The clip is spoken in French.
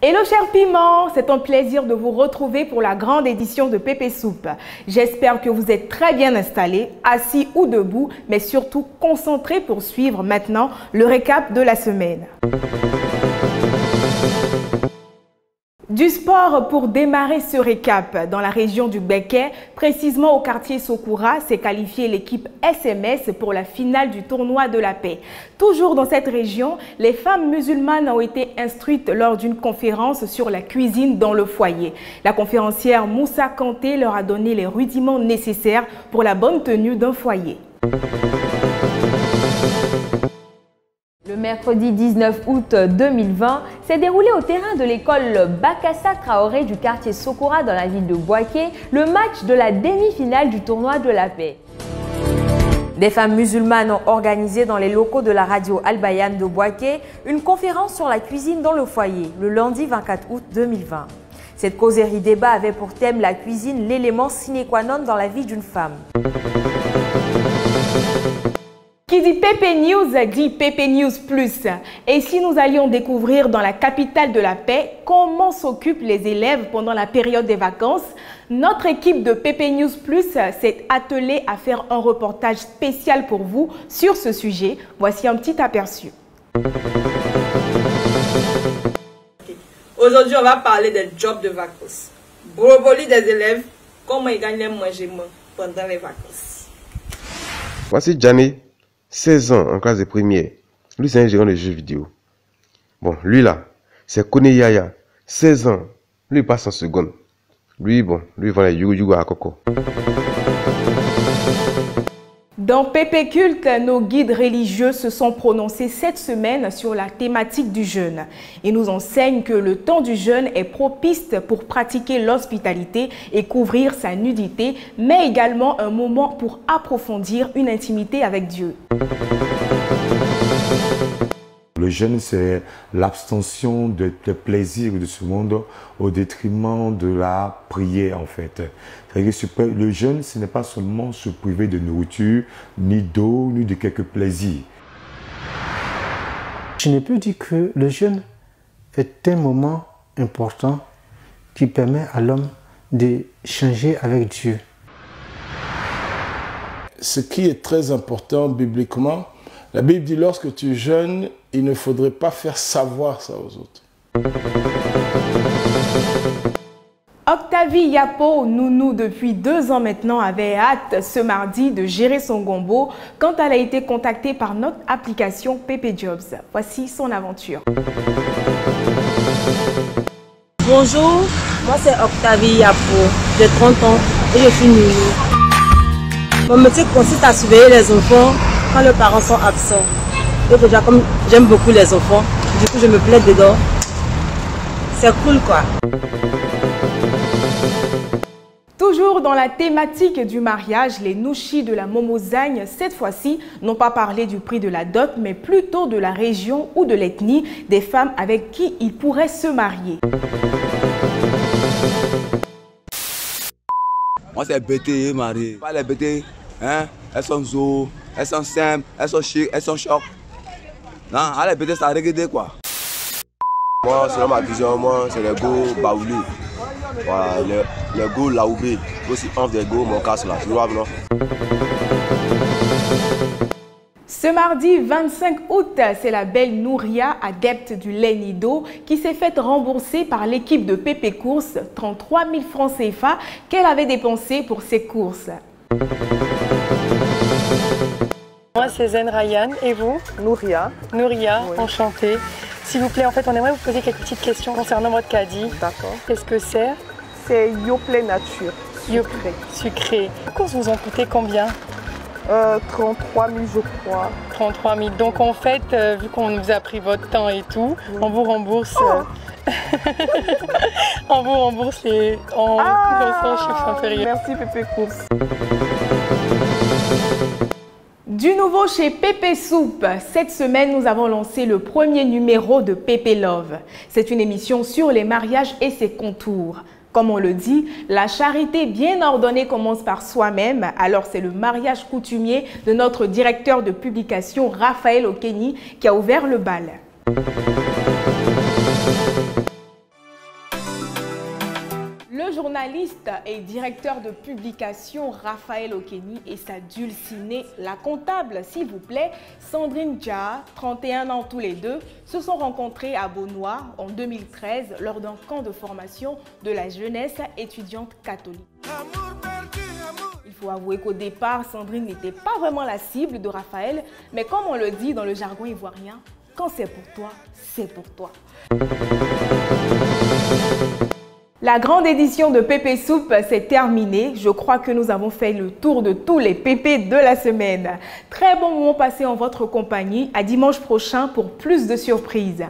Hello chers piments, c'est un plaisir de vous retrouver pour la grande édition de Pépé Soupe. J'espère que vous êtes très bien installés, assis ou debout, mais surtout concentrés pour suivre maintenant le récap de la semaine. Du sport pour démarrer ce récap. Dans la région du Béquet, précisément au quartier Sokoura, s'est qualifiée l'équipe SMS pour la finale du tournoi de la paix. Toujours dans cette région, les femmes musulmanes ont été instruites lors d'une conférence sur la cuisine dans le foyer. La conférencière Moussa Kanté leur a donné les rudiments nécessaires pour la bonne tenue d'un foyer. Le mercredi 19 août 2020 s'est déroulé au terrain de l'école Bakassa Traoré du quartier Sokoura dans la ville de Boaké le match de la demi-finale du tournoi de la paix. Des femmes musulmanes ont organisé dans les locaux de la radio Al-Bayan de Boaké une conférence sur la cuisine dans le foyer le lundi 24 août 2020. Cette causerie débat avait pour thème la cuisine, l'élément sine qua non dans la vie d'une femme. Qui dit Pépé News dit Pépé News Plus. Et si nous allions découvrir dans la capitale de la paix comment s'occupent les élèves pendant la période des vacances, notre équipe de Pépé News Plus s'est attelée à faire un reportage spécial pour vous sur ce sujet. Voici un petit aperçu. Aujourd'hui, on va parler des jobs de vacances. Brocoli des élèves, comment ils gagnent les mangements pendant les vacances. Voici Gianni. 16 ans en classe de première. Lui, c'est un gérant de jeux vidéo. Bon, lui là, c'est Kone Yaya. 16 ans. Lui, il passe en seconde. Lui, bon, lui, il vend les yugu à coco. Dans Pépé Culte, nos guides religieux se sont prononcés cette semaine sur la thématique du jeûne. Ils nous enseignent que le temps du jeûne est propice pour pratiquer l'hospitalité et couvrir sa nudité, mais également un moment pour approfondir une intimité avec Dieu. Le jeûne, c'est l'abstention des plaisirs de ce monde au détriment de la prière, en fait. Le jeûne, ce n'est pas seulement se priver de nourriture, ni d'eau, ni de quelques plaisirs. Je ne peux dire que le jeûne est un moment important qui permet à l'homme de changer avec Dieu. Ce qui est très important bibliquement, la Bible dit lorsque tu jeûnes, il ne faudrait pas faire savoir ça aux autres. Octavie Yapo, nounou depuis 2 ans maintenant, avait hâte ce mardi de gérer son gombo quand elle a été contactée par notre application Pépé Jobs. Voici son aventure. Bonjour, moi c'est Octavie Yapo, j'ai 30 ans et je suis nounou. Mon métier consiste à surveiller les enfants quand leurs parents sont absents. Et déjà, comme j'aime beaucoup les enfants, du coup je me plais dedans. C'est cool quoi. Toujours dans la thématique du mariage, les Nouchis de la Momozagne, cette fois-ci, n'ont pas parlé du prix de la dot, mais plutôt de la région ou de l'ethnie des femmes avec qui ils pourraient se marier. Moi c'est BT, Marie. Pas les BT, hein? Elles sont zo, elles sont simples, elles sont chic, elles sont chocs. Non, les BT ça a regardé quoi. Moi, selon ma vision, moi, c'est les go baoulés. Voilà, les go laoubé. Aussi, on des go, mon casse là. Tu vois, non? Ce mardi 25 août, c'est la belle Nouria, adepte du lait Nido, qui s'est faite rembourser par l'équipe de Pépé Courses 33 000 francs CFA qu'elle avait dépensés pour ses courses. Moi c'est Zen Ryan et vous? Nouria. Nouria, Oui. enchantée. S'il vous plaît, en fait, on aimerait vous poser quelques petites questions concernant votre caddie. D'accord. Qu'est-ce que c'est? C'est Yoplait Nature. Yoplait. Sucré. Les courses vous ont coûté combien? 33 000 je crois. 33 000. Donc en fait, vu qu'on vous a pris votre temps et tout, on vous rembourse. On vous rembourse les en chiffre inférieur. Merci Pépé Courses. Du nouveau chez Pépé Soupe, cette semaine nous avons lancé le premier numéro de Pépé Love. C'est une émission sur les mariages et ses contours. Comme on le dit, la charité bien ordonnée commence par soi-même. Alors c'est le mariage coutumier de notre directeur de publication Raphaël Okeni qui a ouvert le bal. Le journaliste et directeur de publication Raphaël Okeni et sa dulcinée, la comptable s'il vous plaît, Sandrine Dja, 31 ans tous les deux, se sont rencontrés à Beaunois en 2013 lors d'un camp de formation de la jeunesse étudiante catholique. Il faut avouer qu'au départ, Sandrine n'était pas vraiment la cible de Raphaël, mais comme on le dit dans le jargon ivoirien, quand c'est pour toi, c'est pour toi. La grande édition de Pépé Soupe s'est terminée. Je crois que nous avons fait le tour de tous les pépés de la semaine. Très bon moment passé en votre compagnie. À dimanche prochain pour plus de surprises.